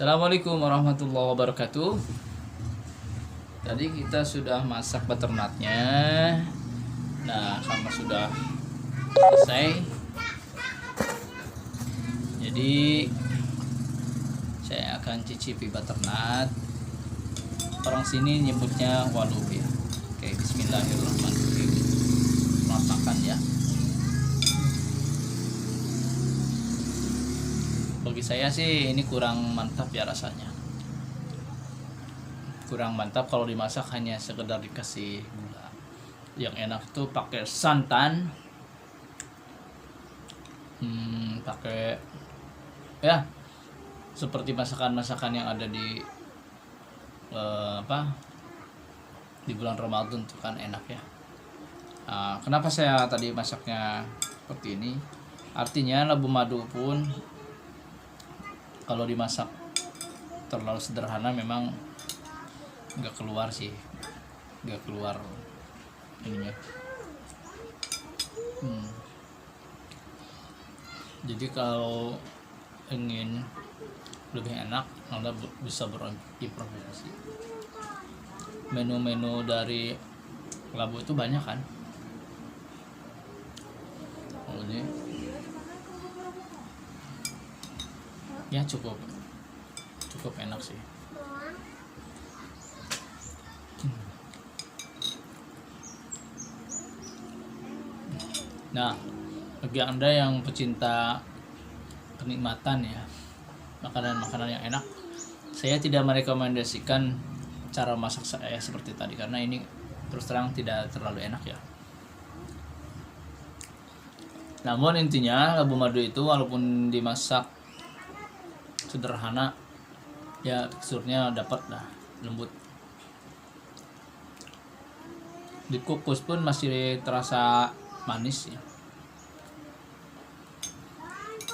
Assalamualaikum warahmatullahi wabarakatuh. Tadi kita sudah masak butternutnya. Nah, karena sudah selesai, jadi saya akan cicipi butternut. Orang sini nyebutnya walub ya. Oke, bismillahirrahmanirrahim. Selamat makan ya. Bagi saya sih ini kurang mantap ya rasanya. Kurang mantap kalau dimasak hanya sekedar dikasih gula. Yang enak tuh pakai santan, pakai ya seperti masakan-masakan yang ada di di bulan Ramadan tuh kan enak ya. Kenapa saya tadi masaknya seperti ini? Artinya labu madu pun kalau dimasak terlalu sederhana memang nggak keluar sih, nggak keluar ininya. Jadi kalau ingin lebih enak, Anda bisa berimprovisasi. Menu-menu dari labu itu banyak kan. Ini ya cukup enak sih. Nah, bagi Anda yang pecinta kenikmatan ya, makanan-makanan yang enak, saya tidak merekomendasikan cara masak saya seperti tadi karena ini terus terang tidak terlalu enak ya. Namun intinya labu madu itu walaupun dimasak sederhana ya teksturnya dapat lah, lembut. Dikukus pun masih terasa manis ya.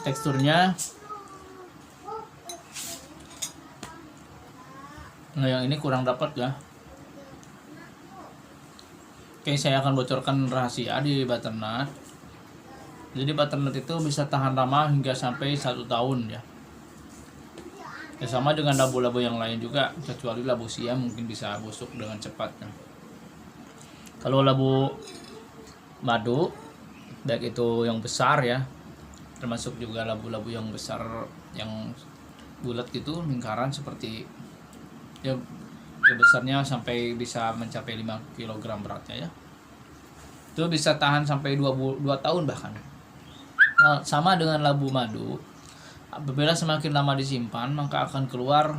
Teksturnya nah yang ini kurang dapat ya. Oke, saya akan bocorkan rahasia di butternut. Jadi butternut itu bisa tahan lama hingga sampai 1 tahun ya. Ya sama dengan labu-labu yang lain juga, kecuali labu siam mungkin bisa busuk dengan cepat ya. Kalau labu madu baik itu yang besar ya, termasuk juga labu-labu yang besar yang bulat gitu, lingkaran seperti ya besarnya sampai bisa mencapai 5 kg beratnya ya. Itu bisa tahan sampai 2 tahun bahkan. Nah, sama dengan labu madu, apabila semakin lama disimpan maka akan keluar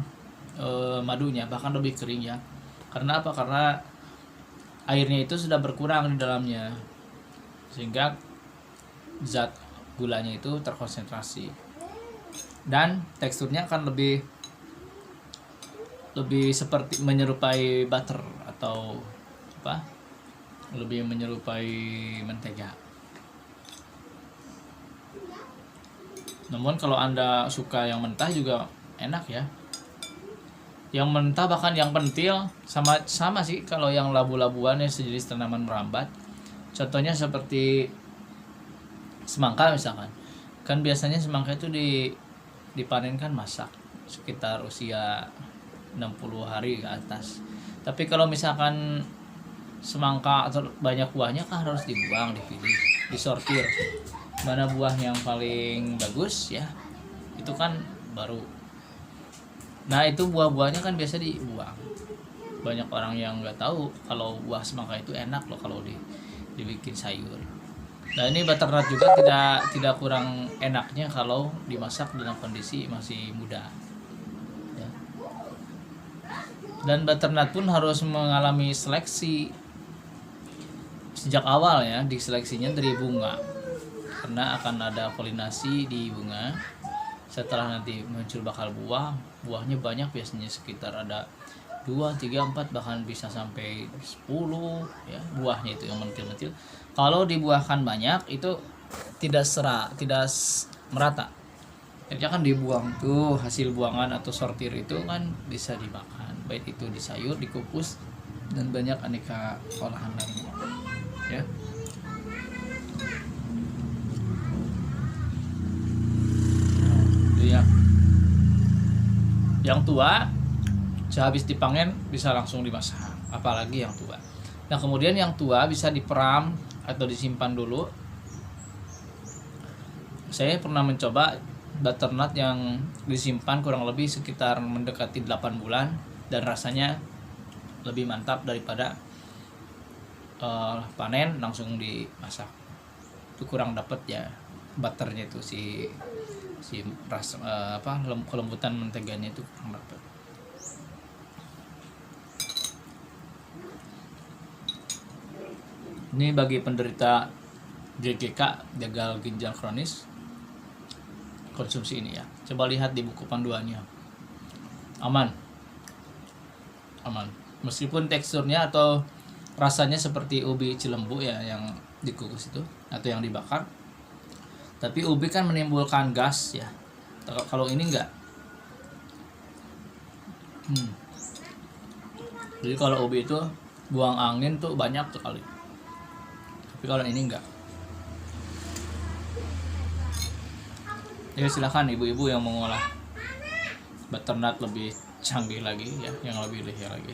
madunya, bahkan lebih kering ya. Karena apa? Karena airnya itu sudah berkurang di dalamnya, sehingga zat gulanya itu terkonsentrasi dan teksturnya akan lebih seperti menyerupai butter atau lebih menyerupai mentega. Namun kalau Anda suka yang mentah juga enak ya. Yang mentah bahkan yang pentil sama sih kalau yang labu-labuan yang sejenis tanaman merambat. Contohnya seperti semangka misalkan. Kan biasanya semangka itu dipanen kan masak sekitar usia 60 hari ke atas. Tapi kalau misalkan semangka atau banyak buahnya kan harus dibuang, dipilih, disortir. Mana buah yang paling bagus ya, itu kan baru. Nah itu buah-buahnya kan biasa dibuang. Banyak orang yang nggak tahu kalau buah semangka itu enak loh kalau dibikin sayur. Nah ini butternut juga tidak kurang enaknya kalau dimasak dalam kondisi masih muda ya. Dan butternut pun harus mengalami seleksi sejak awal ya. Diseleksinya dari bunga, karena akan ada polinasi di bunga. Setelah nanti muncul bakal buahnya banyak, biasanya sekitar ada 2, 3, 4 bahkan bisa sampai 10 ya buahnya itu yang mentil-mentil. Kalau dibuahkan banyak itu tidak merata. Jadi kan dibuang tuh hasil buangan atau sortir itu kan bisa dimakan, baik itu di sayur, dikukus dan banyak aneka olahan lainnya ya. Yang tua sehabis dipanen bisa langsung dimasak, apalagi yang tua. Nah kemudian yang tua bisa diperam atau disimpan dulu. Saya pernah mencoba butternut yang disimpan kurang lebih sekitar mendekati 8 bulan dan rasanya lebih mantap daripada panen langsung dimasak. Itu kurang dapat ya butternya itu, si rasa kelembutan menteganya itu kurang dapat. Ini bagi penderita GGK, gagal ginjal kronis, konsumsi ini ya. Coba lihat di buku panduannya. Aman. Meskipun teksturnya atau rasanya seperti ubi cilembu ya yang dikukus itu atau yang dibakar. Tapi ubi kan menimbulkan gas ya. Kalau ini enggak. Jadi kalau ubi itu buang angin tuh banyak sekali. Tapi kalau ini enggak. Ya silakan ibu-ibu yang mengolah butternut lebih canggih lagi ya, yang lebih lihai lagi,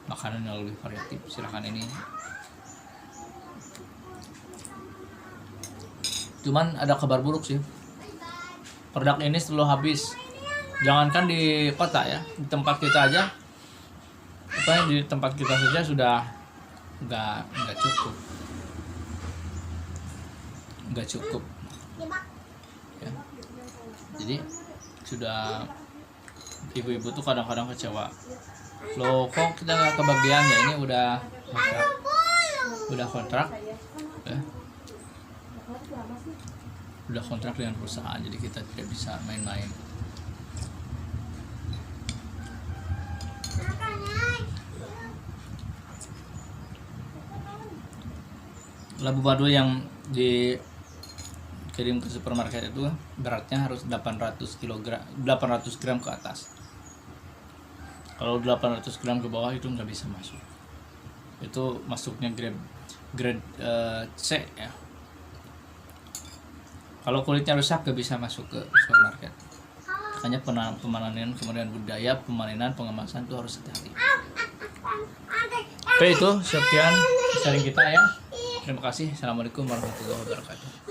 makanan yang lebih variatif, silakan ini. Cuman ada kabar buruk sih, produk ini selalu habis. Jangankan di kota ya, di tempat kita aja, di tempat kita saja sudah nggak cukup ya. Jadi sudah, ibu-ibu tuh kadang-kadang kecewa, loh kok kita nggak kebagian ya, ini udah kontrak ya. Udah kontrak dengan perusahaan, jadi kita tidak bisa main-main. Labu madu yang dikirim ke supermarket itu beratnya harus 800 gram ke atas. Kalau 800 gram ke bawah itu nggak bisa masuk. Itu masuknya grade C ya. Kalau kulitnya rusak gak bisa masuk ke supermarket. Makanya pemanenan, kemudian budaya pemanenan, pengemasan itu harus hati-hati. Oke, itu sekian sharing kita ya. Terima kasih. Assalamualaikum warahmatullahi wabarakatuh.